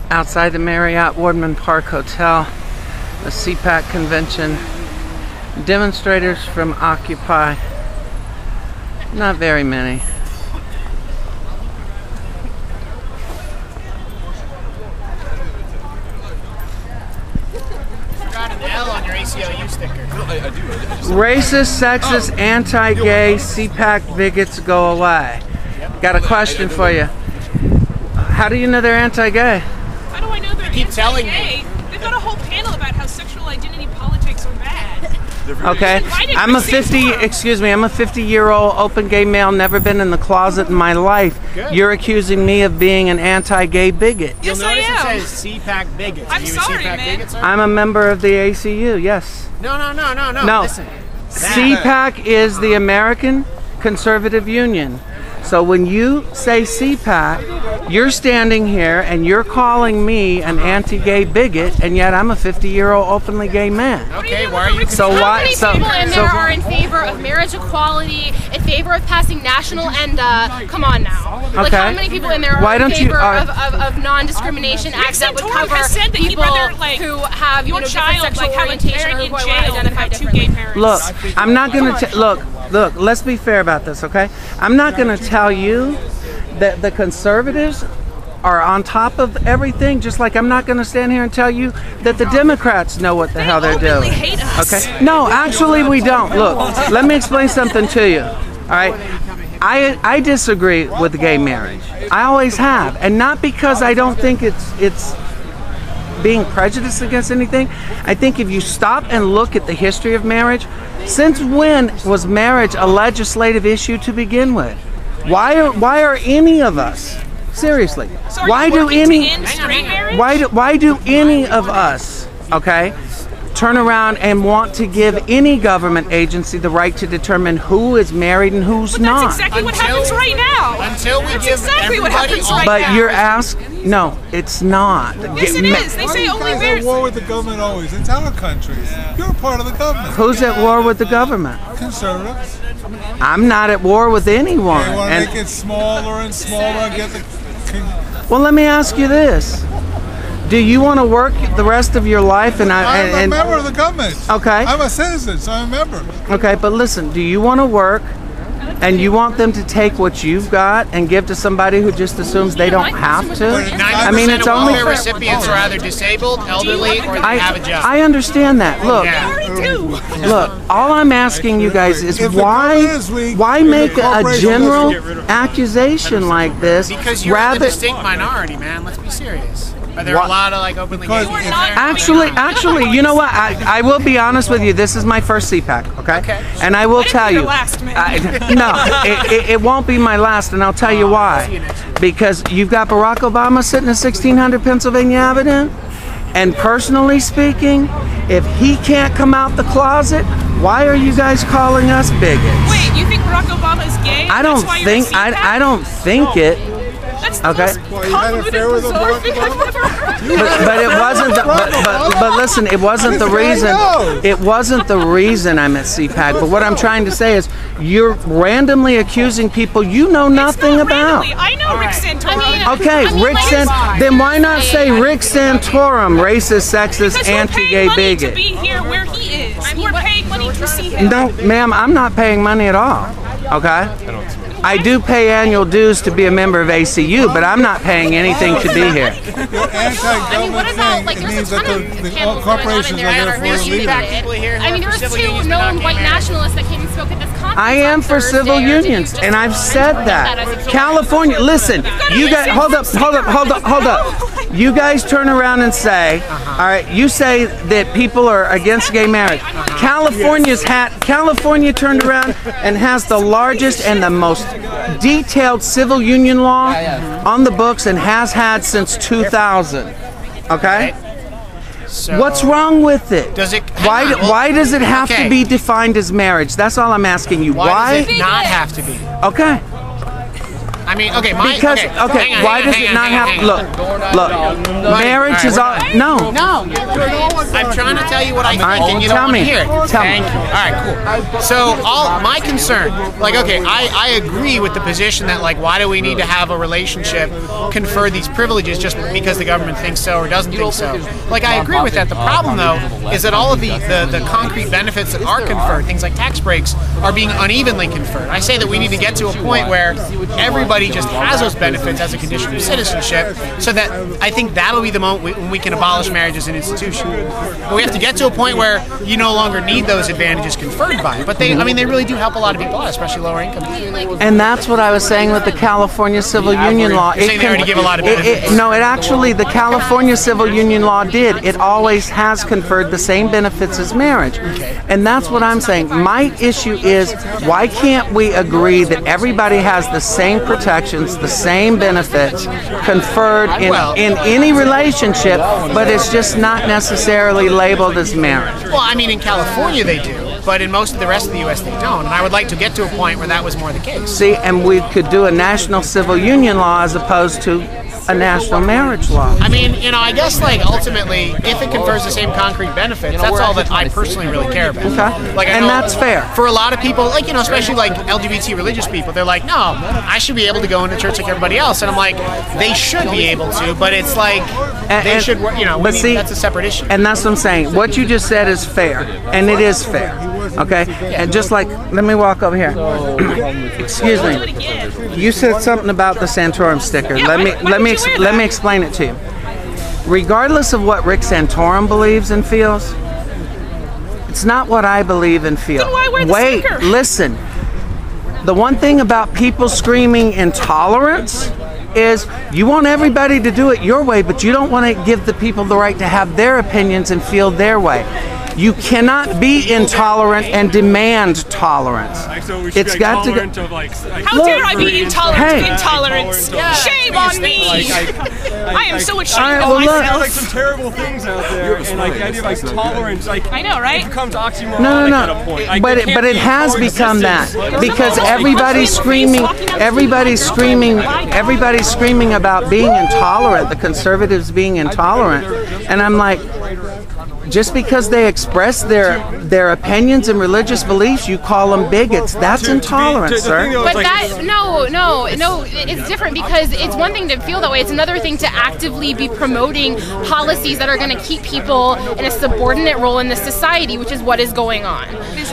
outside the Marriott Wardman Park Hotel, a CPAC convention. Demonstrators from Occupy, not very many. Racist, sexist, anti-gay, CPAC Bigots Go Away. Got a question for you. How do you know they're anti-gay? How do I know they're anti-gay? They've got a whole panel about how sexual identity politics are bad. Okay, I'm a 50-year-old open gay male, never been in the closet in my life. Good. You're accusing me of being an anti-gay bigot. Yes, I am. It says CPAC Bigots. I'm sorry, man. Bigots, I'm a member of the ACU, yes. No. Listen. CPAC is the American Conservative Union. So when you say CPAC, you're standing here and you're calling me an anti-gay bigot, and yet I'm a 50-year-old openly gay man. Okay, why are you? So why? How many people in there are in favor of marriage equality, in favor of passing national ENDA? Come on now. Okay. Like, how many people in there are in favor of non-discrimination acts that would cover people who have different sexual orientation or who identify differently? Look, I'm not going to look. Let's be fair about this, okay? I'm not going to tell you that the conservatives are on top of everything, just like I'm not going to stand here and tell you that the Democrats know what the hell they're doing. Hate us. Okay? No, actually we don't. Look, let me explain something to you. All right? I disagree with gay marriage. I always have, and not because I don't think it's being prejudiced against anything. I think if you stop and look at the history of marriage, since when was marriage a legislative issue to begin with? Why are any of us, seriously, so why do any of us, okay, turn around and want to give any government agency the right to determine who is married and who's not? That's exactly what happens right now. Until we that's give exactly what happens right but now. You're asking, no, it's not. Yes, it is. They say only marriage. You're at war with the government always. It's our country. You're a part of the government. Who's at war with the government? Conservatives. I'm not at war with anyone. They want to make it smaller and smaller and get the... Well, let me ask you this. Do you want to work the rest of your life? I'm a member of the government. Okay. I'm a citizen, so I'm a member. Okay, but listen, do you want to work and you want them to take what you've got and give to somebody who just assumes they don't have to? I mean, it's only welfare recipients are either disabled, elderly, or they have a job. I understand that. Look, look. All I'm asking you guys is why make a general accusation like this? Because you're the distinct minority, man. Let's be serious. Are there a lot of openly gay people there? Actually, you know what? I will be honest with you. This is my first CPAC, okay? And I will tell you. No, it won't be my last, and I'll tell you why. Because you've got Barack Obama sitting at 1600 Pennsylvania Avenue, and personally speaking, if he can't come out the closet, why are you guys calling us bigots? Wait, you think Barack Obama is gay? I don't think it. That's the most convoluted, bizarre thing I've ever heard. But it wasn't. But listen, it wasn't the reason. It wasn't the reason I'm at CPAC. But what I'm trying to say is, you're randomly accusing people you know nothing about. I know Rick Santorum. Okay, Rick Santorum. Then why not say Rick Santorum, racist, sexist, anti-gay bigot? To be here where he is. We're paying money to see him. No, ma'am, I'm not paying money at all. Okay. I do pay annual dues to be a member of ACU, but I'm not paying anything to be here. You're anti-government thing. It means that the corporations are there for illegal. I mean, there was 2 known white nationalists that came and spoke at this conference. I am for civil unions, and I've said that. California, listen, you guys, hold up. You guys turn around and say, all right, you say that people are against gay marriage. California turned around and has the largest and the most detailed civil union law on the books and has had since 2000. Okay? So what's wrong with it? Why does it have to be defined as marriage? That's all I'm asking you. Why does it not have to be? Okay. I mean, okay, because why does it not have? Look, marriage is all no. I'm trying to tell you what I think, and you don't want to hear it. Tell me. All right, cool. So my concern, like, okay, I agree with the position that, like, why do we need to have a relationship confer these privileges just because the government thinks so or doesn't think so? Like, I agree with that. The problem, though, is that all of the concrete benefits that are conferred, things like tax breaks, are being unevenly conferred. I say that we need to get to a point where everybody just has those benefits as a condition of citizenship, so that I think that'll be the moment when we can abolish marriage as an institution. But we have to get to a point where you no longer need those advantages conferred by it. But they really do help a lot of people out, especially lower income people. And that's what I was saying with the California Civil Union Law. You're saying they already give a lot of benefits. No, it actually, the California Civil Union Law did. It always has conferred the same benefits as marriage. And that's what I'm saying. My issue is, why can't we agree that everybody has the same protections, the same benefits conferred in any relationship, but it's just not necessarily labeled as marriage? Well, I mean, in California they do, but in most of the rest of the U.S. they don't. And I would like to get to a point where that was more the case. See, and we could do a national civil union law as opposed to a national marriage law. I mean, I guess, like, ultimately, if it confers the same concrete benefits, that's all that I personally really care about. Okay. Like, and that's fair. For a lot of people, like, especially like LGBT religious people, they're like, no, I should be able to go into church like everybody else. And I'm like, they should be able to, but it's like, they should, but see, that's a separate issue. And that's what I'm saying. What you just said is fair, and it is fair. Okay? And just like, let me walk over here. Excuse me. You said something about the Santorum sticker. Let me explain it to you. Regardless of what Rick Santorum believes and feels, it's not what I believe and feel. Then why wear the sticker? Listen. The one thing about people screaming intolerance is you want everybody to do it your way, but you don't want to give the people the right to have their opinions and feel their way. You cannot be intolerant and demand tolerance. It's got to go. How dare I be intolerant of intolerance? Shame on me! I am so ashamed of myself. Like some terrible things out there, and like the idea of like tolerance, like I know, right? It becomes oxymoronic at a point. But it has become that because everybody's screaming about being intolerant, the conservatives being intolerant, and I'm like, just because they express their opinions and religious beliefs, you call them bigots. That's intolerance, sir. But that, no, it's different because it's one thing to feel that way. It's another thing to actively be promoting policies that are going to keep people in a subordinate role in the society, which is what is going on.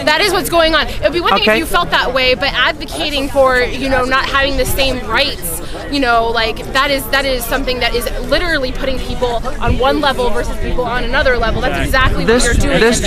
That is what's going on. It would be one thing if you felt that way, but advocating for, not having the same rights, like that is something that is literally putting people on one level versus people on another level. That's exactly what you're doing. This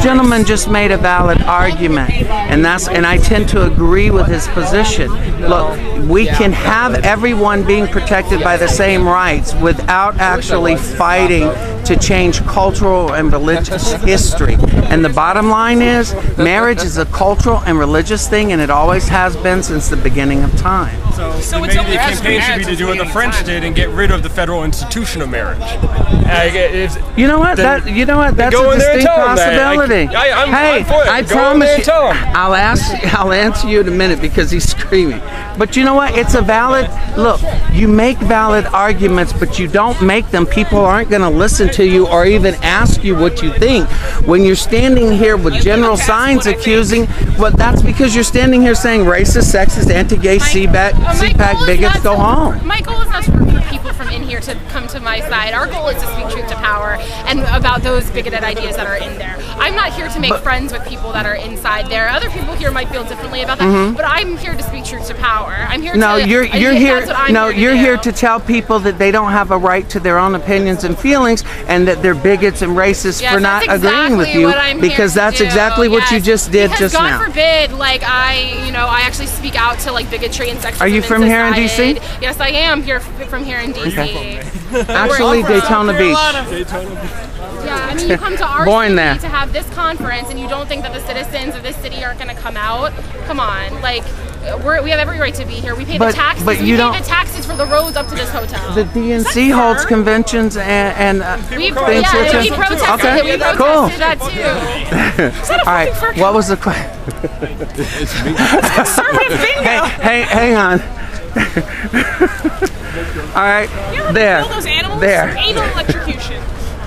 gentleman just made a valid argument, and I tend to agree with his position. Look, we can have everyone being protected by the same rights without actually fighting to change cultural and religious history. And the bottom line is, marriage is a cultural and religious thing, and it always has been since the beginning of time. So maybe the campaign should be to do what the French did and get rid of the federal institution of marriage. You know what? That's a distinct possibility. I promise you. I'll answer you in a minute because he's screaming. But you know what? It's a valid look. You make valid arguments, but you don't make them. People aren't going to listen to you or even ask you what you think. When you're standing here with general signs accusing, well, that's because you're standing here saying racist, sexist, anti-gay, CPAC bigots go home. My goal is not to recruit people from in here to come to my side. Our goal is to speak truth to power and about those bigoted ideas that are in there. I'm not here to make friends with people that are inside there. Other people here might feel differently about that, but I'm here to speak truth to power. I'm here you're here to tell people that they don't have a right to their own opinions and feelings, and that they're bigots and racist for not agreeing with you, because that's exactly what you just did just now. God forbid, like I actually speak out to like bigotry and sexism. Are you from here in DC? Yes, I am here from here in DC. Okay. Actually, Daytona Beach. Yeah, I mean, you come to our city to have this conference, and you don't think that the citizens of this city aren't going to come out? Come on, like. We have every right to be here. We pay the taxes. But we pay the taxes for the roads up to this hotel. The DNC holds conventions and we protested. We protested that too. All right. What was the question? Conservative bingo. Hang on. All right, You there, kill those animals? there. Anal electrocution.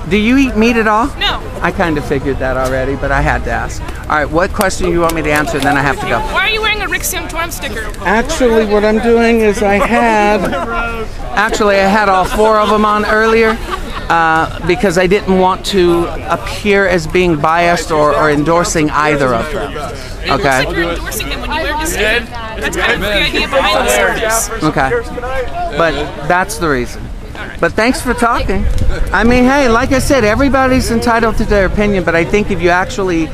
Do you eat meat at all? No. I kind of figured that already, but I had to ask. All right, what question do you want me to answer? Then I have to go. Why are you wearing a Rick Santorum sticker? Actually, what I'm doing is I had all 4 of them on earlier because I didn't want to appear as being biased or endorsing either of them. Okay. You're endorsing them when you wear this sticker. That's kind of the idea behind the service. Okay. But that's the reason. But thanks for talking. I mean, hey, like I said, everybody's entitled to their opinion, but I think if you actually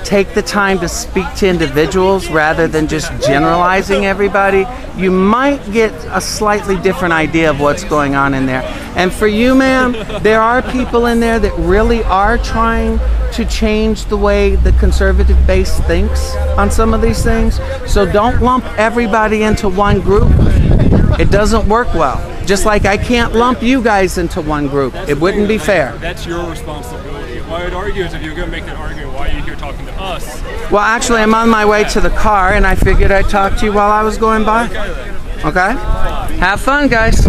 take the time to speak to individuals rather than just generalizing everybody, you might get a slightly different idea of what's going on in there. And for you, ma'am, there are people in there that really are trying to change the way the conservative base thinks on some of these things. So don't lump everybody into one group. It doesn't work well. Just like I can't lump you guys into one group. It wouldn't be fair. That's your responsibility. What I would argue is if you're going to make that argument, why are you here talking to us? Well, actually, I'm on my way to the car, and I figured I'd talk to you while I was going by. Okay? Have fun, guys.